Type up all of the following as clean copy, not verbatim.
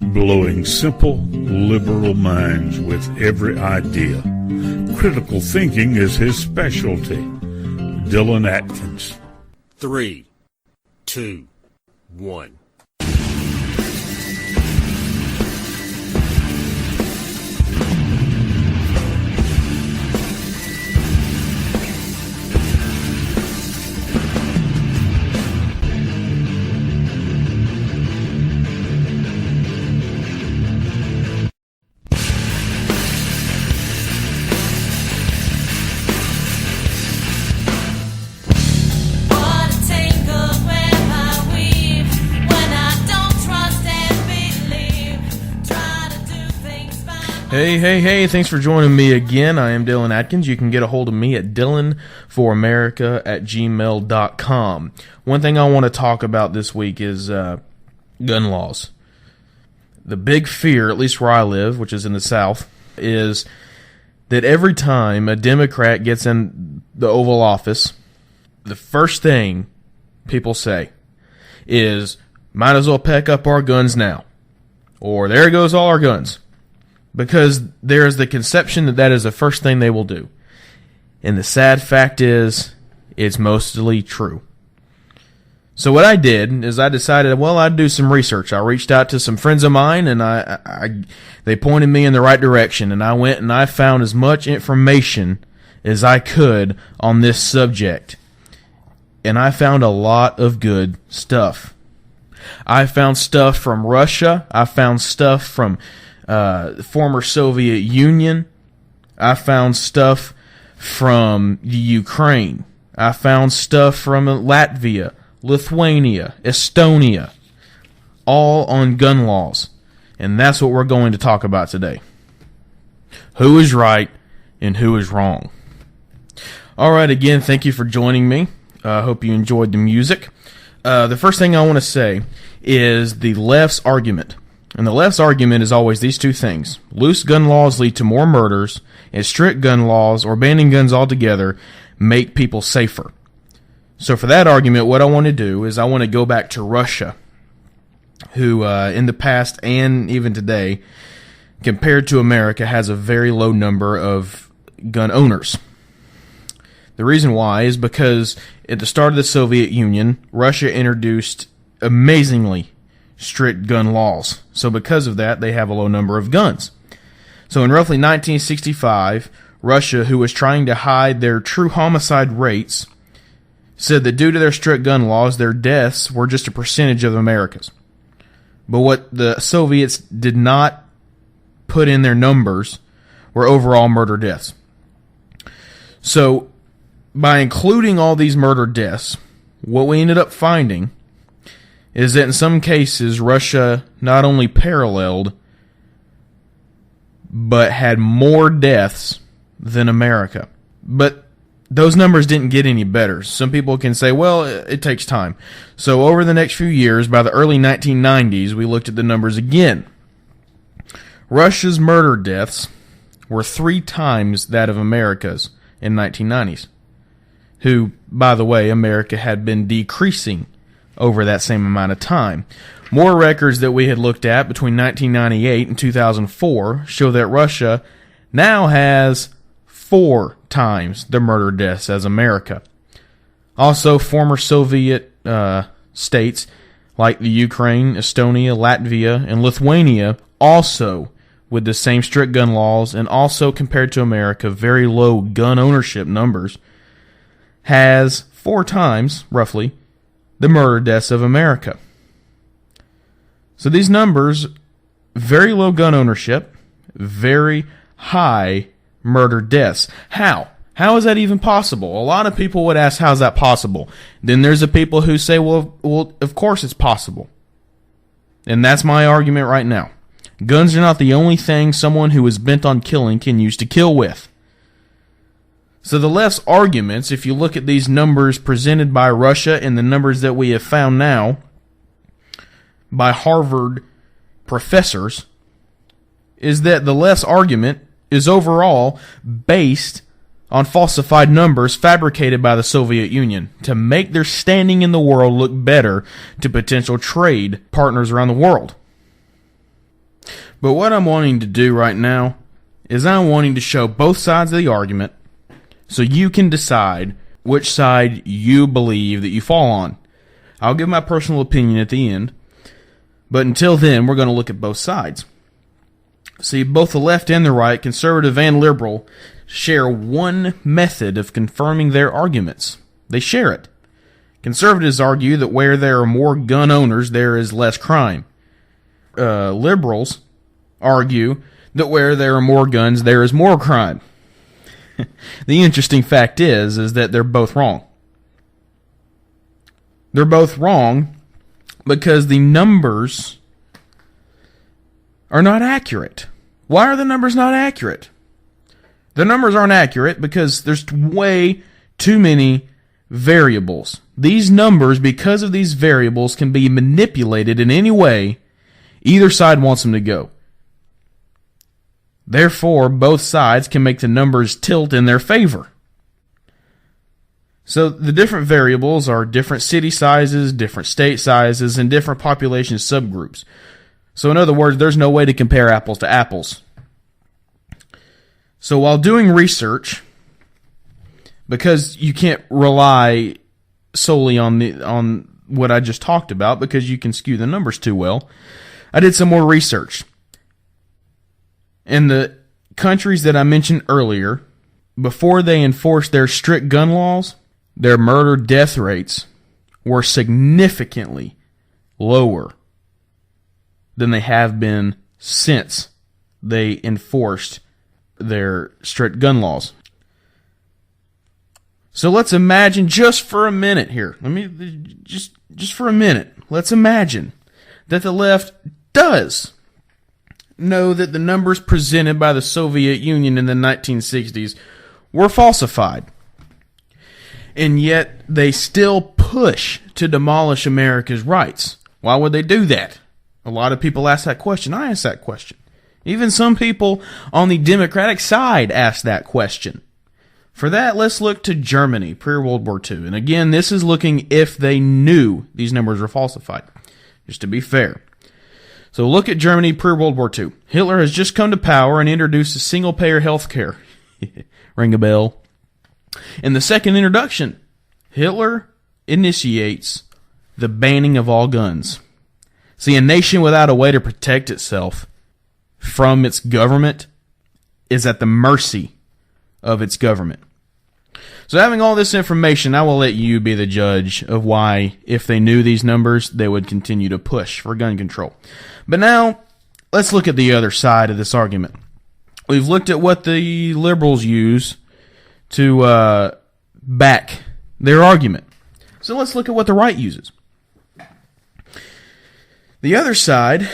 Blowing simple, liberal minds with every idea. Critical thinking is his specialty. Dillon Atkins. 3, 2, 1. Hey, thanks for joining me again. I am Dillon Atkins. You can get a hold of me at dillonforamerica@gmail.com. One thing I want to talk about this week is gun laws. The big fear, at least where I live, which is in the South, is that every time a Democrat gets in the Oval Office, the first thing people say is, might as well pack up our guns now. Or, there goes all our guns. Because there is the conception that that is the first thing they will do. And the sad fact is, it's mostly true. So what I did is I decided, well, I'd do some research. I reached out to some friends of mine, and they pointed me in the right direction. And I went and I found as much information as I could on this subject. And I found a lot of good stuff. I found stuff from Russia. I found stuff from former Soviet Union. I found stuff from Ukraine. I found stuff from Latvia, Lithuania, Estonia, all on gun laws. And that's what we're going to talk about today. Who is right and who is wrong? All right, again, thank you for joining me. I hope you enjoyed the music. The first thing I want to say is the left's argument. And the left's argument is always these two things. Loose gun laws lead to more murders, and strict gun laws, or banning guns altogether, make people safer. So for that argument, what I want to do is I want to go back to Russia, who in the past and even today, compared to America, has a very low number of gun owners. The reason why is because at the start of the Soviet Union, Russia introduced amazingly strict gun laws. So because of that, they have a low number of guns. So in roughly 1965, Russia, who was trying to hide their true homicide rates, said that due to their strict gun laws, their deaths were just a percentage of America's. But what the Soviets did not put in their numbers were overall murder deaths. So by including all these murder deaths, what we ended up finding is that in some cases, Russia not only paralleled, but had more deaths than America. But those numbers didn't get any better. Some people can say, well, it takes time. So over the next few years, by the early 1990s, we looked at the numbers again. Russia's murder deaths were 3 times that of America's in 1990s. Who, by the way, America had been decreasing over that same amount of time. More records that we had looked at between 1998 and 2004 show that Russia now has 4 times the murder deaths as America. Also, former Soviet states like the Ukraine, Estonia, Latvia, and Lithuania, also with the same strict gun laws and also compared to America, very low gun ownership numbers, has 4 times, roughly, the murder deaths of America. So these numbers, very low gun ownership, very high murder deaths. How? How is that even possible? A lot of people would ask, how is that possible? Then there's the people who say, well, of course it's possible. And that's my argument right now. Guns are not the only thing someone who is bent on killing can use to kill with. So the left's arguments, if you look at these numbers presented by Russia and the numbers that we have found now by Harvard professors, is that the left's argument is overall based on falsified numbers fabricated by the Soviet Union to make their standing in the world look better to potential trade partners around the world. But what I'm wanting to do right now is I'm wanting to show both sides of the argument so you can decide which side you believe that you fall on. I'll give my personal opinion at the end, but until then, we're going to look at both sides. See, both the left and the right, conservative and liberal, share one method of confirming their arguments. They share it. Conservatives argue that where there are more gun owners, there is less crime. Liberals argue that where there are more guns, there is more crime. The interesting fact is that they're both wrong. They're both wrong because the numbers are not accurate. Why are the numbers not accurate? The numbers aren't accurate because there's way too many variables. These numbers, because of these variables, can be manipulated in any way either side wants them to go. Therefore, both sides can make the numbers tilt in their favor. So the different variables are different city sizes, different state sizes, and different population subgroups. So in other words, there's no way to compare apples to apples. So while doing research, because you can't rely solely on what I just talked about because you can skew the numbers too well, I did some more research. In the countries that I mentioned earlier, before they enforced their strict gun laws, their murder death rates were significantly lower than they have been since they enforced their strict gun laws. So let's imagine just for a minute here. Just for a minute. Let's imagine that the left does know that the numbers presented by the Soviet Union in the 1960s were falsified. And yet they still push to demolish America's rights. Why would they do that? A lot of people ask that question. I ask that question. Even some people on the Democratic side ask that question. For that, let's look to Germany, pre-World War II. And again, this is looking if they knew these numbers were falsified. Just to be fair. So look at Germany pre-World War II. Hitler has just come to power and introduced a single-payer health care. Ring a bell. In the second introduction, Hitler initiates the banning of all guns. See, a nation without a way to protect itself from its government is at the mercy of its government. So having all this information, I will let you be the judge of why, if they knew these numbers, they would continue to push for gun control. But now, let's look at the other side of this argument. We've looked at what the liberals use to back their argument. So let's look at what the right uses. The other side,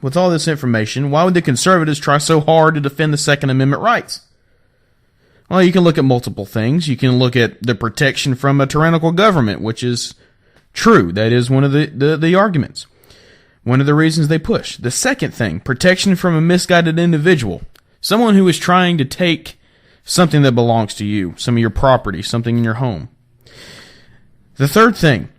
with all this information, why would the conservatives try so hard to defend the Second Amendment rights? Well, you can look at multiple things. You can look at the protection from a tyrannical government, which is true. That is one of the arguments. One of the reasons they push. The second thing, protection from a misguided individual. Someone who is trying to take something that belongs to you, some of your property, something in your home. The third thing,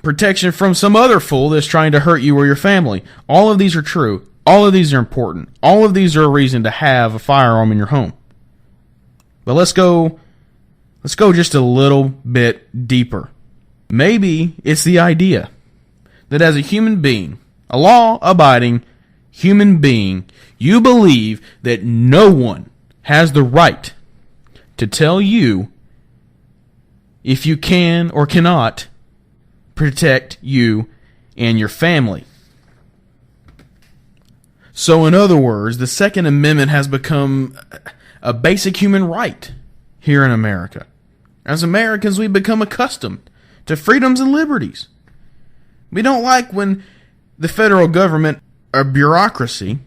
protection from some other fool that's trying to hurt you or your family. All of these are true. All of these are important. All of these are a reason to have a firearm in your home. But let's go just a little bit deeper. Maybe it's the idea that as a human being, a law-abiding human being, you believe that no one has the right to tell you if you can or cannot protect you and your family. So in other words, the Second Amendment has become a basic human right here in America. As Americans, we've become accustomed to freedoms and liberties. We don't like when the federal government, or bureaucracy,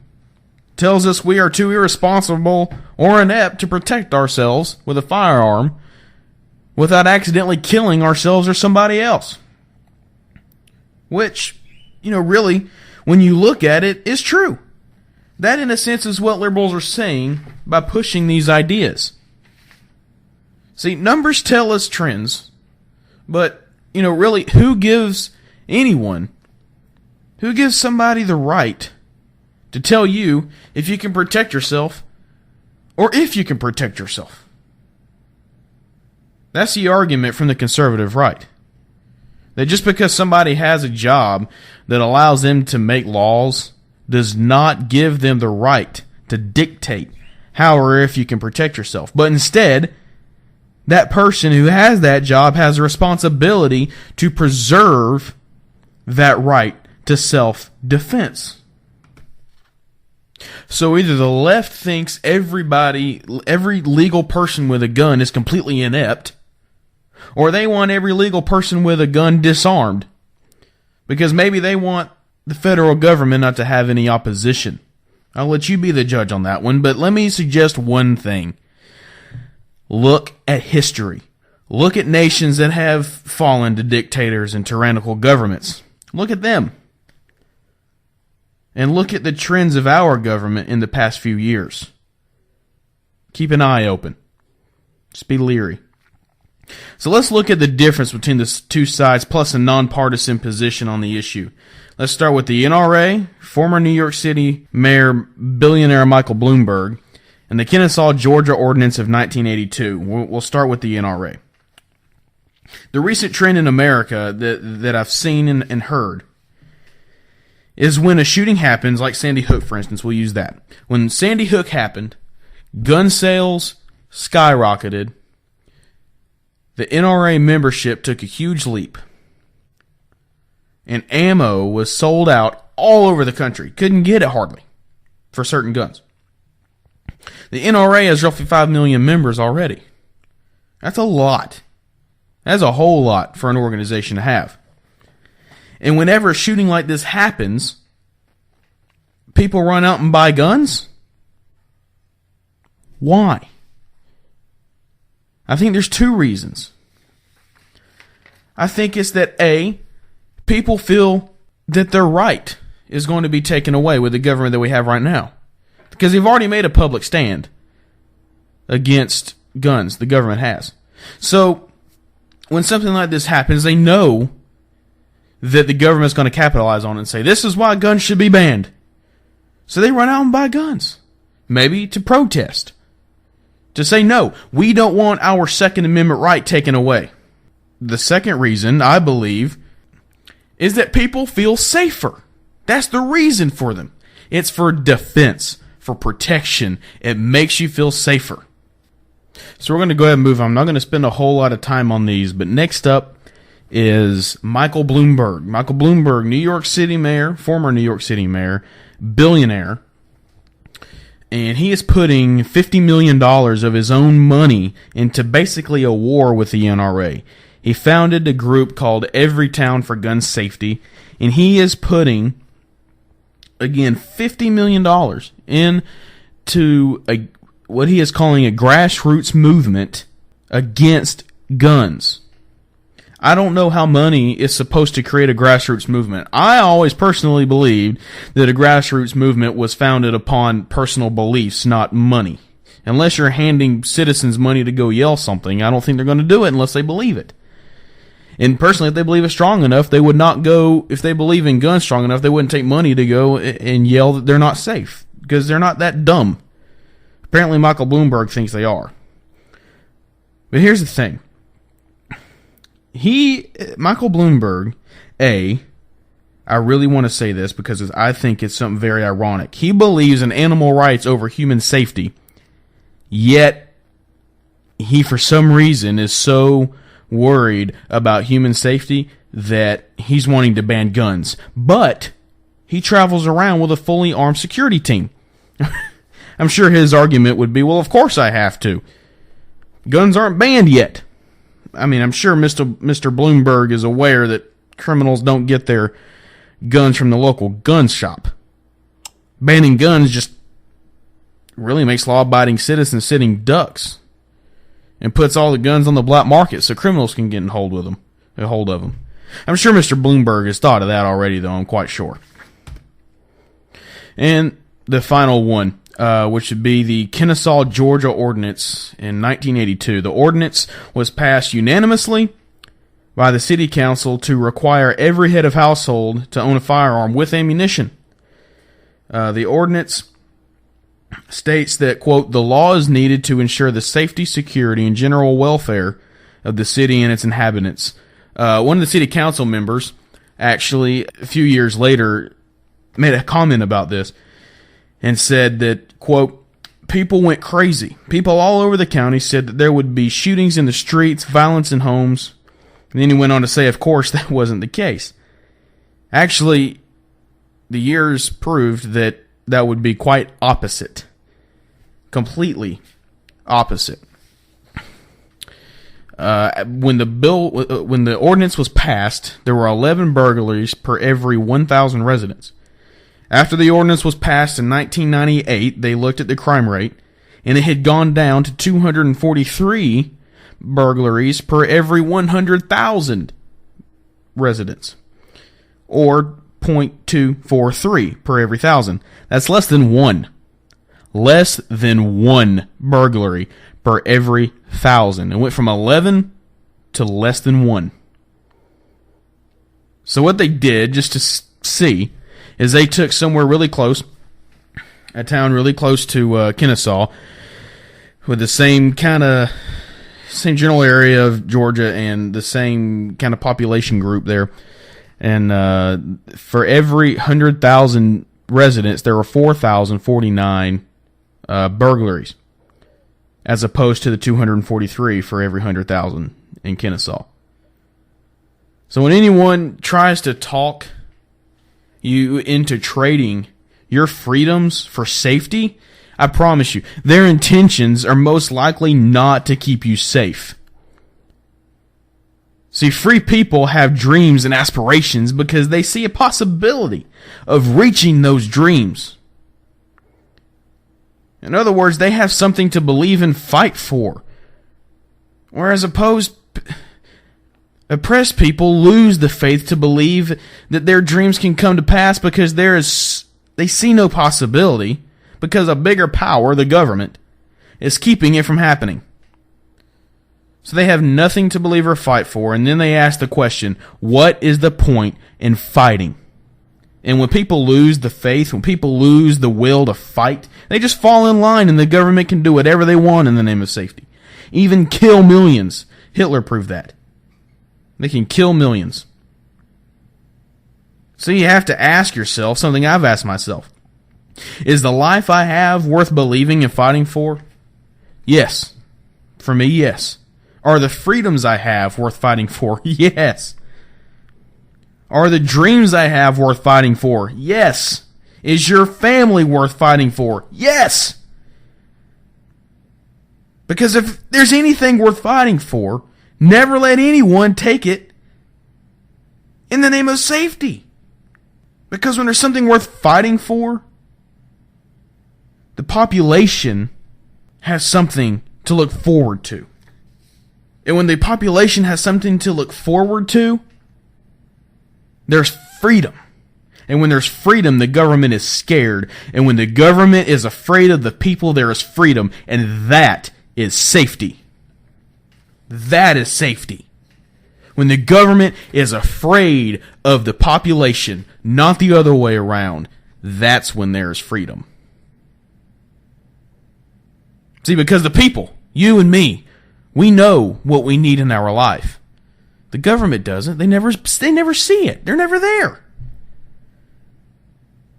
tells us we are too irresponsible or inept to protect ourselves with a firearm without accidentally killing ourselves or somebody else. Which, really, when you look at it, is true. That, in a sense, is what liberals are saying by pushing these ideas. See, numbers tell us trends, but, really, who gives somebody the right to tell you if you can protect yourself or if you can protect yourself. That's the argument from the conservative right. That just because somebody has a job that allows them to make laws does not give them the right to dictate how or if you can protect yourself. But instead, that person who has that job has a responsibility to preserve that right to self-defense. So either the left thinks every legal person with a gun is completely inept, or they want every legal person with a gun disarmed, because maybe they want the federal government not to have any opposition. I'll let you be the judge on that one, but let me suggest one thing. Look at history. Look at nations that have fallen to dictators and tyrannical governments. Look at them. And look at the trends of our government in the past few years. Keep an eye open. Just be leery. So let's look at the difference between the two sides plus a nonpartisan position on the issue. Let's start with the NRA, former New York City Mayor billionaire Michael Bloomberg, and the Kennesaw, Georgia Ordinance of 1982. We'll start with the NRA. The recent trend in America that I've seen and heard is when a shooting happens, like Sandy Hook, for instance, we'll use that. When Sandy Hook happened, gun sales skyrocketed. The NRA membership took a huge leap. And ammo was sold out all over the country. Couldn't get it hardly for certain guns. The NRA has roughly 5 million members already. That's a lot. That's a whole lot for an organization to have. And whenever a shooting like this happens, people run out and buy guns? Why? I think there's two reasons. I think it's that A, people feel that their right is going to be taken away with the government that we have right now. Because they've already made a public stand against guns, the government has. So, when something like this happens, they know that the government's going to capitalize on it and say, this is why guns should be banned. So they run out and buy guns. Maybe to protest. To say, no, we don't want our Second Amendment right taken away. The second reason, I believe, is that people feel safer. That's the reason for them. It's for defense, for protection. It makes you feel safer. So we're going to go ahead and move on. I'm not going to spend a whole lot of time on these, but next up is Michael Bloomberg. Michael Bloomberg, New York City mayor, former New York City mayor, billionaire. And he is putting $50 million of his own money into basically a war with the NRA. He founded a group called Everytown for Gun Safety, and he is putting, again, $50 million into what he is calling a grassroots movement against guns. I don't know how money is supposed to create a grassroots movement. I always personally believed that a grassroots movement was founded upon personal beliefs, not money. Unless you're handing citizens money to go yell something, I don't think they're going to do it unless they believe it. And personally, if they believe it strong enough, they would not go, if they believe in guns strong enough, they wouldn't take money to go and yell that they're not safe. Because they're not that dumb. Apparently Michael Bloomberg thinks they are. But here's the thing. Michael Bloomberg, I really want to say this because I think it's something very ironic. He believes in animal rights over human safety, yet he, for some reason, is so worried about human safety that he's wanting to ban guns. But he travels around with a fully armed security team. I'm sure his argument would be, well, of course I have to. Guns aren't banned yet. I mean, I'm sure Mr. Bloomberg is aware that criminals don't get their guns from the local gun shop. Banning guns just really makes law-abiding citizens sitting ducks and puts all the guns on the black market so criminals can get a hold of them. I'm sure Mr. Bloomberg has thought of that already, though. I'm quite sure. And the final one, which would be the Kennesaw, Georgia Ordinance in 1982. The ordinance was passed unanimously by the city council to require every head of household to own a firearm with ammunition. The ordinance states that, quote, the law is needed to ensure the safety, security, and general welfare of the city and its inhabitants. One of the city council members, actually, a few years later, made a comment about this and said that, quote, people went crazy. People all over the county said that there would be shootings in the streets, violence in homes. And then he went on to say, of course, that wasn't the case. Actually, the years proved that that would be quite opposite. Completely opposite. When the ordinance was passed, there were 11 burglaries per every 1,000 residents. After the ordinance was passed in 1998, they looked at the crime rate, and it had gone down to 243 burglaries per every 100,000 residents, or 0.243 per every 1,000. That's less than one. Less than one burglary per every 1,000. It went from 11 to less than one. So what they did, just to see, is they took somewhere really close, a town really close to Kennesaw, with the same general area of Georgia and the same kind of population group there. And for every 100,000 residents, there were 4,049 burglaries, as opposed to the 243 for every 100,000 in Kennesaw. So when anyone tries to talk you into trading your freedoms for safety, I promise you, their intentions are most likely not to keep you safe. See, free people have dreams and aspirations because they see a possibility of reaching those dreams. In other words, they have something to believe and fight for. Whereas oppressed people lose the faith to believe that their dreams can come to pass because they see no possibility, because a bigger power, the government, is keeping it from happening. So they have nothing to believe or fight for, and then they ask the question, what is the point in fighting? And when people lose the faith, when people lose the will to fight, they just fall in line and the government can do whatever they want in the name of safety. Even kill millions. Hitler proved that. They can kill millions. So you have to ask yourself something I've asked myself. Is the life I have worth believing and fighting for? Yes. For me, yes. Are the freedoms I have worth fighting for? Yes. Are the dreams I have worth fighting for? Yes. Is your family worth fighting for? Yes. Because if there's anything worth fighting for, never let anyone take it in the name of safety. Because when there's something worth fighting for, the population has something to look forward to. And when the population has something to look forward to, there's freedom. And when there's freedom, the government is scared. And when the government is afraid of the people, there is freedom. And that is safety. That is safety. When the government is afraid of the population, not the other way around, that's when there is freedom. See, because the people, you and me, we know what we need in our life. The government doesn't. They never see it. They're never there.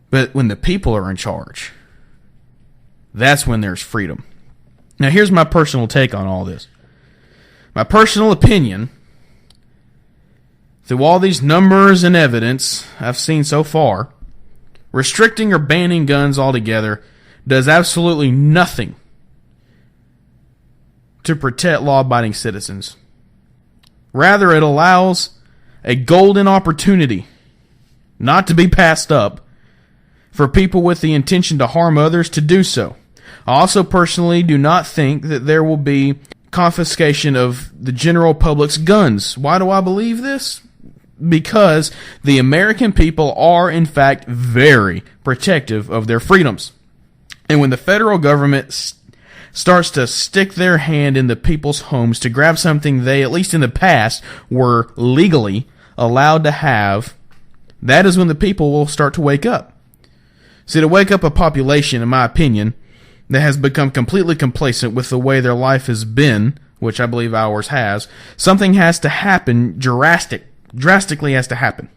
But when the people are in charge, that's when there's freedom. Now, here's my personal take on all this. My personal opinion, through all these numbers and evidence I've seen so far, restricting or banning guns altogether does absolutely nothing to protect law-abiding citizens. Rather, it allows a golden opportunity, not to be passed up, for people with the intention to harm others to do so. I also personally do not think that there will be confiscation of the general public's guns. Why do I believe this? Because the American people are, in fact, very protective of their freedoms. And when the federal government starts to stick their hand in the people's homes to grab something they, at least in the past, were legally allowed to have, that is when the people will start to wake up. See, to wake up a population, in my opinion, that has become completely complacent with the way their life has been, which I believe ours has, something has to happen, drastically has to happen.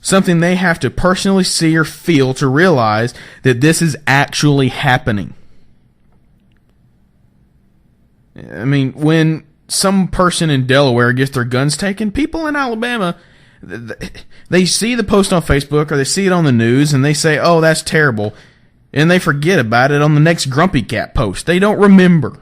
Something they have to personally see or feel to realize that this is actually happening. I mean, when some person in Delaware gets their guns taken, people in Alabama, they see the post on Facebook or they see it on the news and they say, oh, that's terrible. And they forget about it on the next Grumpy Cat post. They don't remember.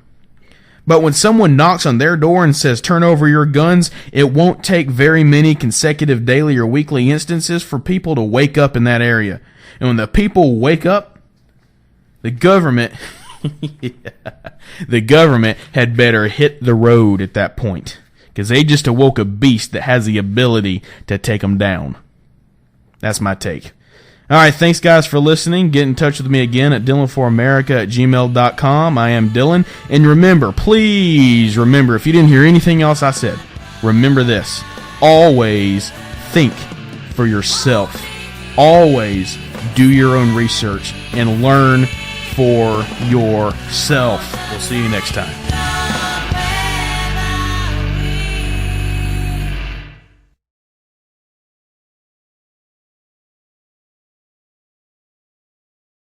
But when someone knocks on their door and says, turn over your guns, it won't take very many consecutive daily or weekly instances for people to wake up in that area. And when the people wake up, the government, the government had better hit the road at that point. Because they just awoke a beast that has the ability to take them down. That's my take. All right, thanks, guys, for listening. Get in touch with me again at DillonForAmerica@gmail.com. I am Dillon. And remember, please remember, if you didn't hear anything else I said, remember this. Always think for yourself. Always do your own research and learn for yourself. We'll see you next time.